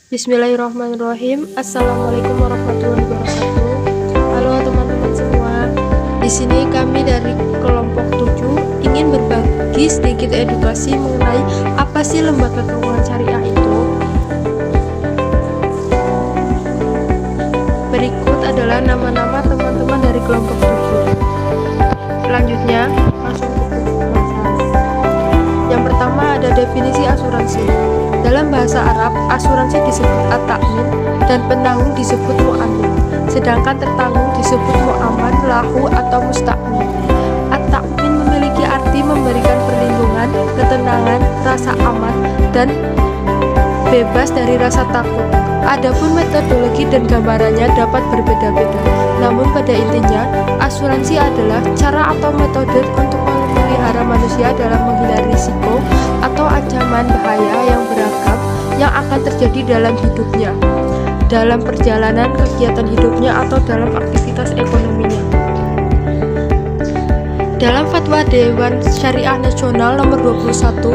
Bismillahirrahmanirrahim. Assalamualaikum warahmatullahi wabarakatuh. Halo teman-teman semua. Di sini kami dari kelompok 7 ingin berbagi sedikit edukasi mengenai apa sih lembaga keuangan syariah itu. Berikut adalah nama-nama teman-teman dari kelompok 7. Selanjutnya, langsung ke pembahasan. Yang pertama ada definisi asuransi. Dalam bahasa Arab, asuransi disebut at-ta'min dan penanggung disebut mu'amin. Sedangkan tertanggung disebut mu'aman, lahu, atau musta'min. At-ta'min memiliki arti memberikan perlindungan, ketenangan, rasa aman, dan bebas dari rasa takut. Adapun metodologi dan gambarannya dapat berbeda-beda. Namun pada intinya, asuransi adalah cara atau metode untuk memelihara manusia dalam menghindari risiko atau ancaman bahaya yang beragam yang akan terjadi dalam hidupnya, dalam perjalanan kegiatan hidupnya atau dalam aktivitas ekonominya. Dalam Fatwa Dewan Syariah Nasional nomor 21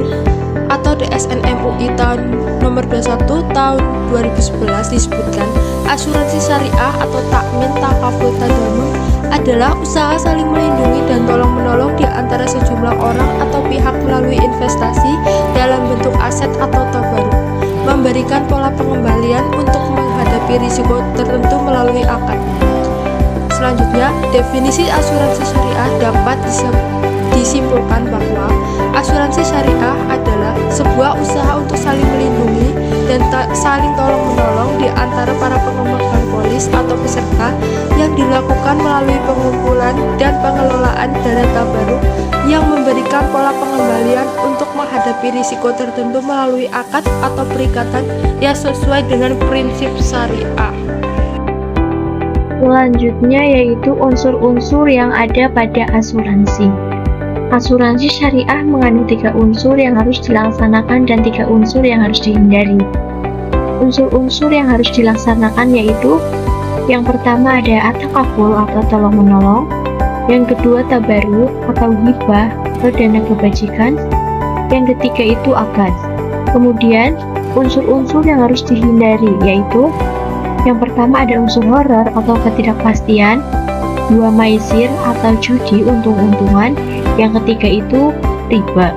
atau DSN MUI tahun nomor 21 tahun 2011 disebutkan, asuransi syariah atau takmin takaful tadamun adalah usaha saling melindungi dan tolong-menolong di antara sejumlah orang atau pihak melalui investasi dalam bentuk aset atau tabaruk, memberikan pola pengembalian untuk menghadapi risiko tertentu melalui akad. Selanjutnya, definisi asuransi syariah dapat disimpulkan bahwa asuransi syariah adalah sebuah usaha untuk saling melindungi dan saling tolong-menolong di antara para pemegang polis atau peserta yang dilakukan melalui pengumpulan dan pengelolaan dana tabaruk yang memberikan pola pengembalian untuk menghadapi risiko tertentu melalui akad atau perikatan yang sesuai dengan prinsip syariah. Selanjutnya yaitu unsur-unsur yang ada pada asuransi. Asuransi syariah mengandung 3 unsur yang harus dilaksanakan dan 3 unsur yang harus dihindari. Unsur-unsur yang harus dilaksanakan yaitu yang pertama ada at-takaful atau tolong-menolong, yang kedua tabaruk atau hibah atau dana kebajikan, yang ketiga itu akad. Kemudian unsur-unsur yang harus dihindari yaitu yang pertama ada unsur horor atau ketidakpastian, 2 maisir atau judi untung-untungan, yang ketiga itu riba.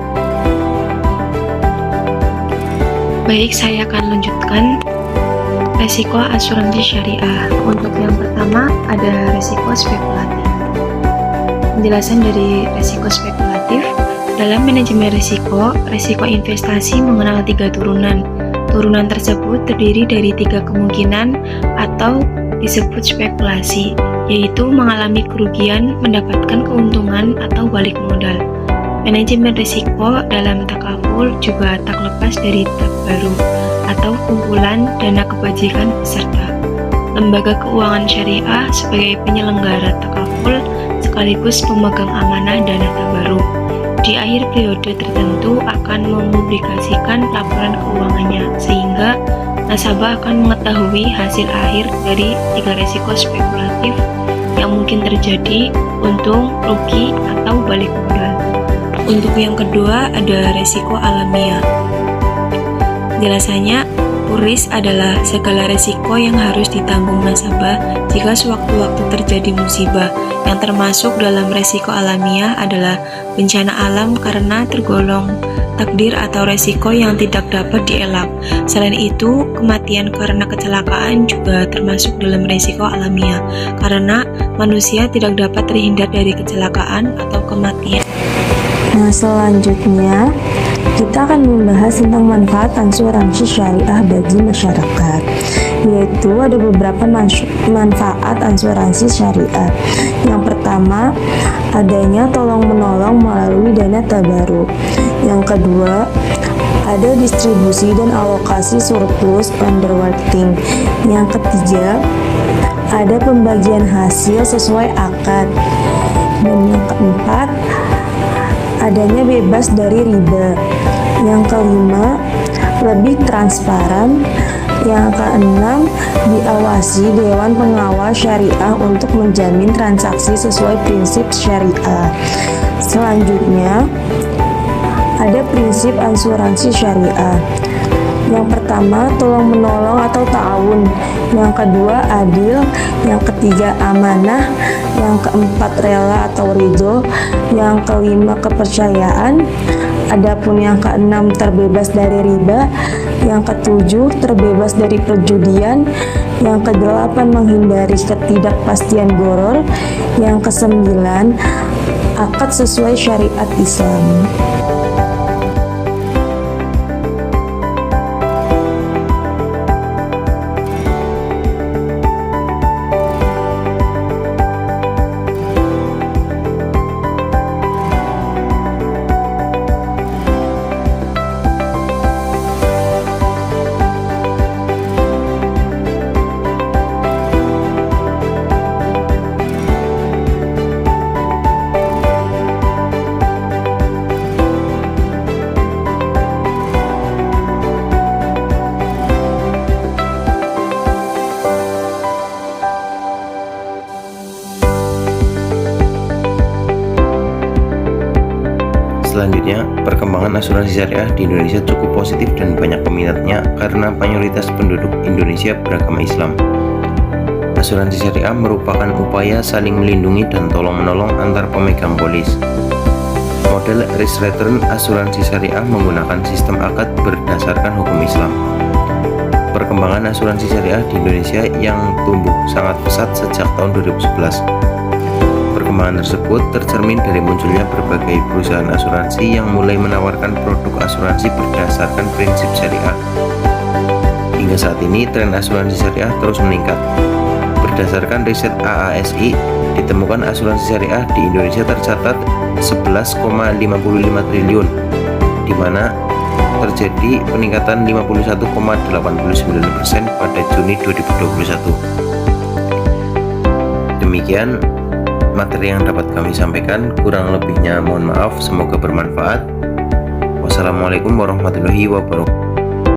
Baik, saya akan lanjutkan resiko asuransi syariah. Untuk yang pertama ada resiko spekulatif. Penjelasan dari resiko spekulatif: dalam manajemen risiko investasi mengenal 3 turunan. Turunan tersebut terdiri dari 3 kemungkinan atau disebut spekulasi, yaitu mengalami kerugian, mendapatkan keuntungan, atau balik modal. Manajemen risiko dalam takaful juga tak lepas dari tabaruk atau kumpulan dana kebajikan peserta. Lembaga keuangan syariah sebagai penyelenggara takaful sekaligus pemegang amanah dana tabaruk. Di akhir periode tertentu akan mempublikasikan laporan keuangannya, sehingga nasabah akan mengetahui hasil akhir dari 3 risiko spekulatif yang mungkin terjadi, untung, rugi, atau balik modal. Untuk yang kedua ada resiko alamiah. Penjelasannya, risk adalah segala resiko yang harus ditanggung nasabah jika sewaktu-waktu terjadi musibah. Yang termasuk dalam resiko alamiah adalah bencana alam karena tergolong takdir atau resiko yang tidak dapat dielak. Selain itu, kematian karena kecelakaan juga termasuk dalam resiko alamiah, karena manusia tidak dapat terhindar dari kecelakaan atau kematian. Nah, selanjutnya kita akan membahas tentang manfaat asuransi syariah bagi masyarakat, yaitu ada beberapa manfaat asuransi syariah. Yang pertama, adanya tolong-menolong melalui dana tabaruk. Yang kedua, ada distribusi dan alokasi surplus underwriting. Yang ketiga, ada pembagian hasil sesuai akad. Dan yang keempat, adanya bebas dari riba. Yang kelima, lebih transparan. Yang keenam, diawasi Dewan Pengawas Syariah untuk menjamin transaksi sesuai prinsip syariah. Selanjutnya, ada prinsip asuransi syariah. Yang pertama, tolong menolong atau ta'awun. Yang kedua, adil. Yang ketiga, amanah. Yang keempat, rela atau ridho. Yang kelima, kepercayaan. Adapun yang keenam, terbebas dari riba. Yang ketujuh, terbebas dari perjudian. Yang kedelapan, menghindari ketidakpastian gharar. Yang kesembilan, akad sesuai syariat Islam. Selanjutnya, perkembangan asuransi syariah di Indonesia cukup positif dan banyak peminatnya karena mayoritas penduduk Indonesia beragama Islam. Asuransi syariah merupakan upaya saling melindungi dan tolong-menolong antar pemegang polis. Model risk return asuransi syariah menggunakan sistem akad berdasarkan hukum Islam. Perkembangan asuransi syariah di Indonesia yang tumbuh sangat pesat sejak tahun 2011. Perkembangan tersebut tercermin dari munculnya berbagai perusahaan asuransi yang mulai menawarkan produk asuransi berdasarkan prinsip syariah. Hingga saat ini, tren asuransi syariah terus meningkat. Berdasarkan riset AASI, ditemukan asuransi syariah di Indonesia tercatat 11,55 triliun, di mana terjadi peningkatan 51,89% pada Juni 2021. Demikian materi yang dapat kami sampaikan, kurang lebihnya mohon maaf, semoga bermanfaat. Wassalamualaikum warahmatullahi wabarakatuh.